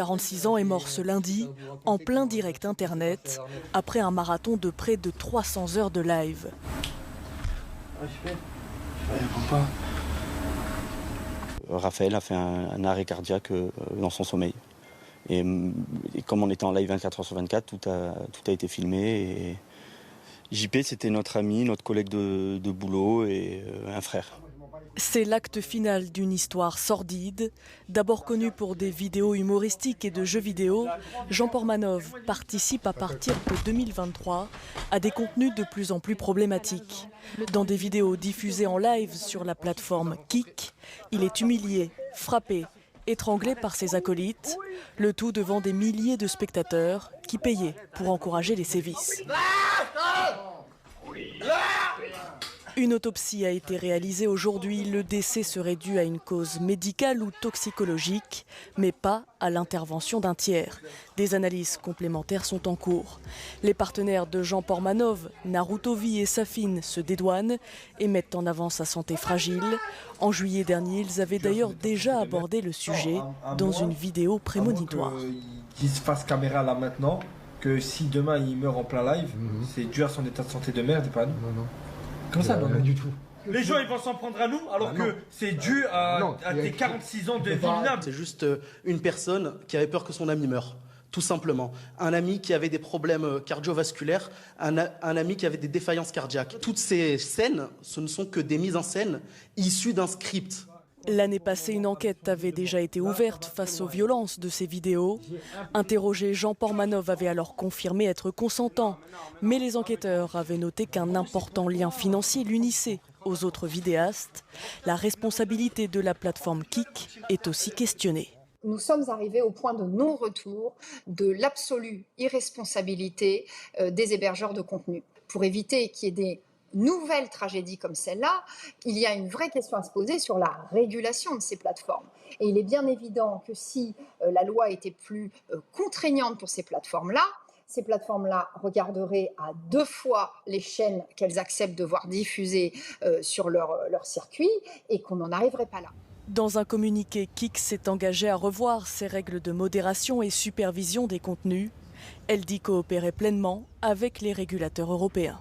46 ans est mort ce lundi, en plein direct internet, après un marathon de près de 300 heures de live. Raphaël a fait un arrêt cardiaque dans son sommeil. Et comme on était en live 24 heures sur 24, tout a été filmé. Et JP, c'était notre ami, notre collègue de boulot et un frère. C'est l'acte final d'une histoire sordide. D'abord connu pour des vidéos humoristiques et de jeux vidéo, Jean Portmanov participe à partir de 2023 à des contenus de plus en plus problématiques. Dans des vidéos diffusées en live sur la plateforme Kik, il est humilié, frappé, étranglé par ses acolytes, le tout devant des milliers de spectateurs qui payaient pour encourager les sévices. Une autopsie a été réalisée aujourd'hui. Le décès serait dû à une cause médicale ou toxicologique, mais pas à l'intervention d'un tiers. Des analyses complémentaires sont en cours. Les partenaires de Jean Portmanov, Narutovi et Safin se dédouanent et mettent en avant sa santé fragile. En juillet dernier, ils avaient d'ailleurs déjà abordé le sujet dans une vidéo prémonitoire. Qu'il se fasse caméra là maintenant, que si demain il meurt en plein live, c'est dû à son état de santé de merde et pas à nous. Non. Comme ça, non, rien du tout. Les gens ils vont s'en prendre à nous alors que c'est dû à tes 46 ans de vie minable. C'est juste une personne qui avait peur que son ami meure, tout simplement. Un ami qui avait des problèmes cardiovasculaires, un ami qui avait des défaillances cardiaques. Toutes ces scènes, ce ne sont que des mises en scène issues d'un script. L'année passée, une enquête avait déjà été ouverte face aux violences de ces vidéos. Interrogé, Jean Portmanov avait alors confirmé être consentant. Mais les enquêteurs avaient noté qu'un important lien financier l'unissait aux autres vidéastes. La responsabilité de la plateforme Kik est aussi questionnée. Nous sommes arrivés au point de non-retour de l'absolue irresponsabilité des hébergeurs de contenu. Pour éviter qu'il y ait des nouvelle tragédie comme celle-là, il y a une vraie question à se poser sur la régulation de ces plateformes. Et il est bien évident que si la loi était plus contraignante pour ces plateformes-là regarderaient à 2 fois les chaînes qu'elles acceptent de voir diffuser sur leur circuit et qu'on n'en arriverait pas là. Dans un communiqué, Kik s'est engagé à revoir ses règles de modération et supervision des contenus. Elle dit coopérer pleinement avec les régulateurs européens.